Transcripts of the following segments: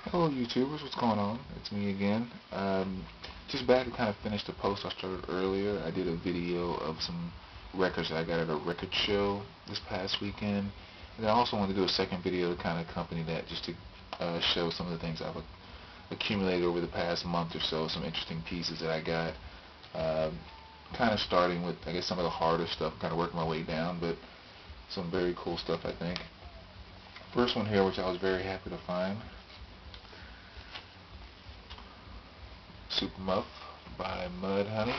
Hello YouTubers, what's going on? It's me again. Just back to kind of finish the post I started earlier. I did a video of some records that I got at a record show this past weekend. And I also wanted to do a second video to kind of accompany that, just to show some of the things I've accumulated over the past month or so, some interesting pieces that I got. Kind of starting with, I guess, some of the harder stuff, kind of working my way down, but some very cool stuff, I think. First one here, which I was very happy to find. Super Muff by Mudhoney.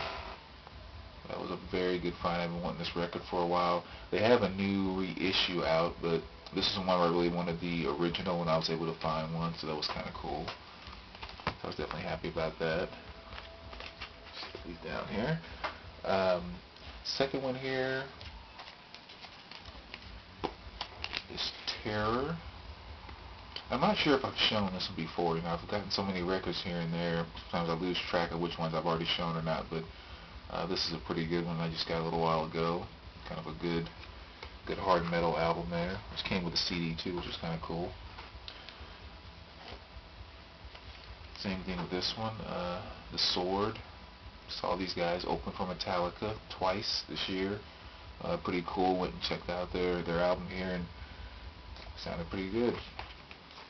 That was a very good find. I've been wanting this record for a while. They have a new reissue out, but this is one where I really wanted the original when I was able to find one, so that was kind of cool. So I was definitely happy about that. Just get these down here. Second one here is Terror. I'm not sure if I've shown this one before. I've gotten so many records here and there. Sometimes I lose track of which ones I've already shown or not, but this is a pretty good one I just got a little while ago. Kind of a good hard metal album there, which came with a CD too, which is kind of cool. Same thing with this one, The Sword. Saw these guys open for Metallica twice this year. Pretty cool. Went and checked out their album here, and sounded pretty good.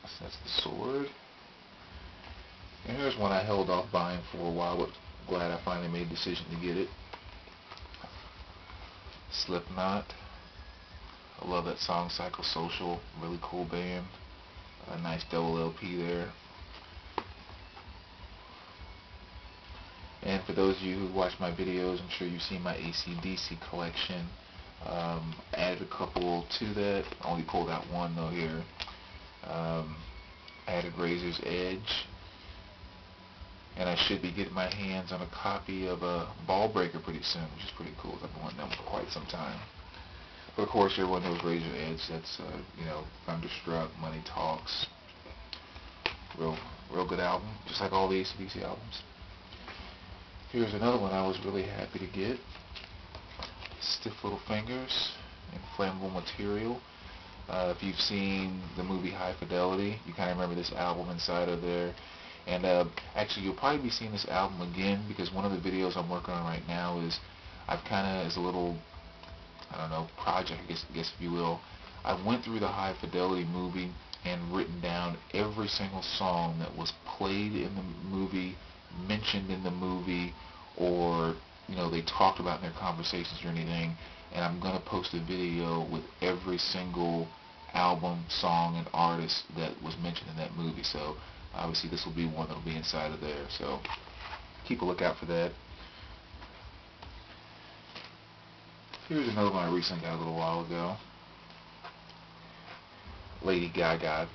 So that's The Sword. And here's one I held off buying for a while, but glad I finally made a decision to get it. Slipknot. I love that song, Psychosocial. Really cool band. A nice double LP there. And for those of you who watch my videos, I'm sure you've seen my AC/DC collection. Added a couple to that. Only pulled out one though here. Added Razor's Edge, and I should be getting my hands on a copy of a Ball Breaker pretty soon, which is pretty cool. I've been wanting them for quite some time. But of course, everyone knows Razor's Edge. That's Thunderstruck, Money Talks. Real good album, just like all the AC/DC albums. Here's another one I was really happy to get. Stiff Little Fingers, Inflammable Material. If you've seen the movie High Fidelity, you kind of remember this album inside of there. And actually, you'll probably be seeing this album again, because one of the videos I'm working on right now is, I've kind of, as a little, I don't know, project, I guess if you will, I went through the High Fidelity movie and written down every single song that was played in the movie, mentioned in the movie, or they talked about in their conversations or anything. And I'm going to post a video with every single album, song, and artist that was mentioned in that movie. So obviously this will be one that will be inside of there. So keep a lookout for that. Here's another one I recently got a little while ago. Lady Gaga.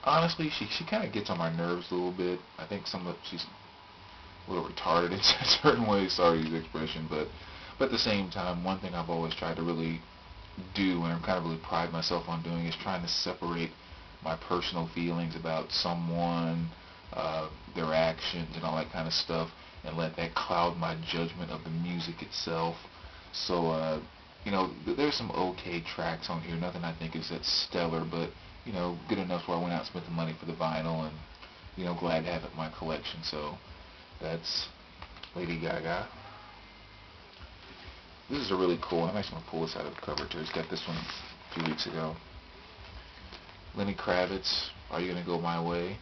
Honestly, she kind of gets on my nerves a little bit. I think she's a little retarded in certain ways. Sorry to use the expression, but at the same time, one thing I've always tried to really do, and I'm kind of really pride myself on doing, is trying to separate my personal feelings about someone, their actions, and all that kind of stuff, and let that cloud my judgment of the music itself. So, there's some okay tracks on here. Nothing I think is that stellar, but, good enough where I went out and spent the money for the vinyl, and, glad to have it in my collection. So, that's Lady Gaga. This is a really cool one. I'm actually going to pull this out of the cover too. I just got this one a few weeks ago. Lenny Kravitz, Are You Gonna Go My Way?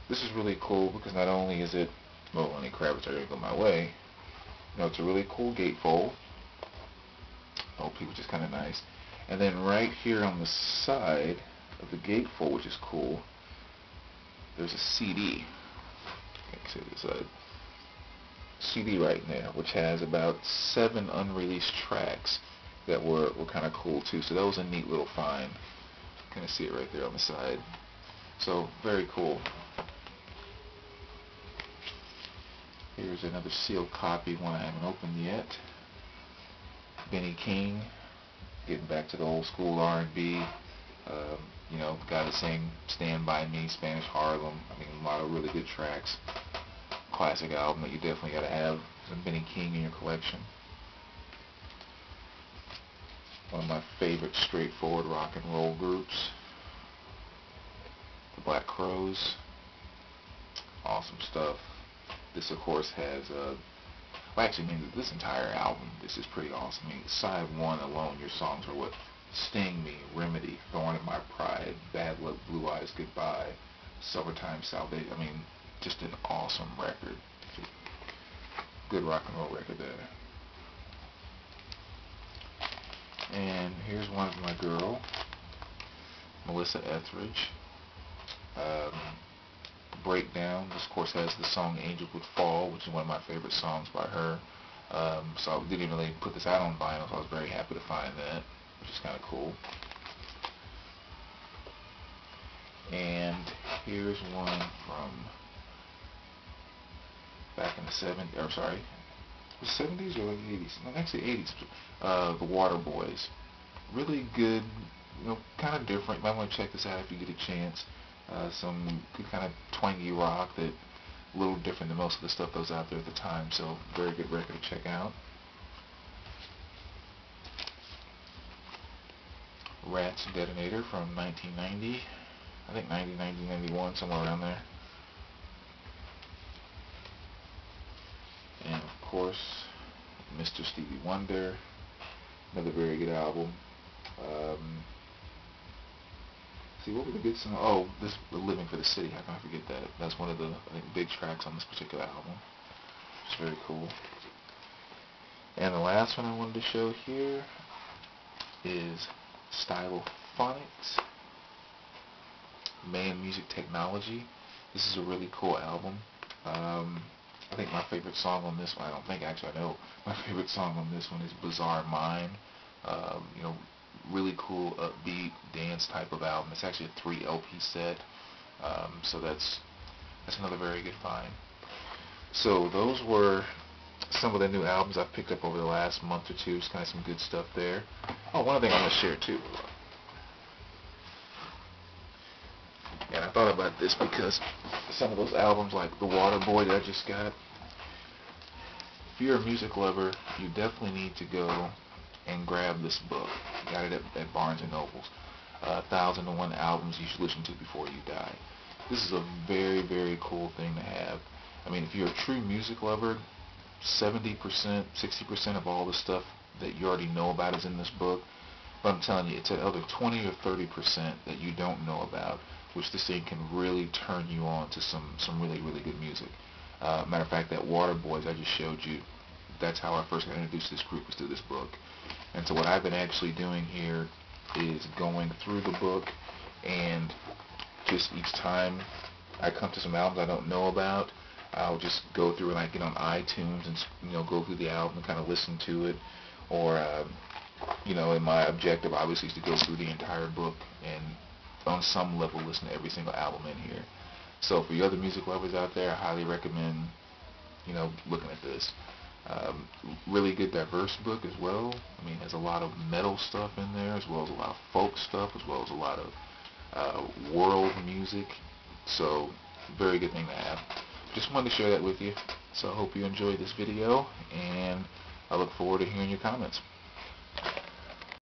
This is really cool because not only is it, well, Lenny Kravitz, Are You Gonna Go My Way? It's a really cool gatefold. LP, which is kind of nice. And then right here on the side of the gatefold, which is cool, there's a CD. Okay, see this side. CD right there, which has about 7 unreleased tracks that were kind of cool too. So that was a neat little find. Kind of see it right there on the side. So very cool. Here's another sealed copy, one I haven't opened yet. Benny King, getting back to the old school R&B. Guy that sang Stand By Me, Spanish Harlem. I mean, a lot of really good tracks. Classic album that you definitely got to have some Benny King in your collection. One of my favorite straightforward rock and roll groups, the Black Crowes. Awesome stuff. This, of course, has well, actually, I mean, this entire album, this is pretty awesome. I mean, side one alone, your songs are what? Sting Me, Remedy, Thorn in My Pride, Bad Luck, Blue Eyes Goodbye, Summertime Salvation. I mean, just an awesome record. Good rock and roll record there. And here's one of my girl, Melissa Etheridge. Breakdown. This, of course, has the song Angel Would Fall, which is one of my favorite songs by her. So I didn't really put this out on vinyl, so I was very happy to find that, which is kind of cool. And here's one from back in the 70s, or sorry, the 70s or like the 80s? No, actually 80s. The Waterboys. Really good, kind of different. You might want to check this out if you get a chance. Some good kind of twangy rock that a little different than most of the stuff that was out there at the time. So very good record to check out. Rat's Detonator from 1990. I think 1991, somewhere around there. And of course, Mr. Stevie Wonder, another very good album. See, what were the good songs? Oh, this Living for the City. How can I forget that? That's one of the, I think, big tracks on this particular album. It's very cool. And the last one I wanted to show here is Phonics, Man Music Technology. This is a really cool album. I think my favorite song on this one, I don't think, actually I know, my favorite song on this one is Bizarre Mind. Really cool, upbeat, dance type of album. It's actually a 3 LP set, so that's another very good find. So those were some of the new albums I've picked up over the last month or two. Just kind of some good stuff there. Oh, one other thing I want to share too. And I thought about this because some of those albums, like the Waterboy that I just got, if you're a music lover, you definitely need to go and grab this book. Got it at Barnes & Noble's. 1001 Albums You Should Listen to Before You Die. This is a very, very cool thing to have. I mean, if you're a true music lover, 70%, 60% of all the stuff that you already know about is in this book. But I'm telling you, it's another 20 or 30% that you don't know about, which this thing can really turn you on to some really, really good music. Matter of fact, that Waterboys I just showed you, that's how I first got introduced to this group, was through this book. And so what I've been actually doing here is going through the book, and just each time I come to some albums I don't know about, I'll just go through and I get on iTunes and go through the album and kind of listen to it. Or and my objective obviously is to go through the entire book and on some level listen to every single album in here. So for you other music lovers out there, I highly recommend looking at this. Really good diverse book as well. I mean, there's a lot of metal stuff in there, as well as a lot of folk stuff, as well as a lot of world music. So, very good thing to have. Just wanted to share that with you. So I hope you enjoyed this video, and I look forward to hearing your comments.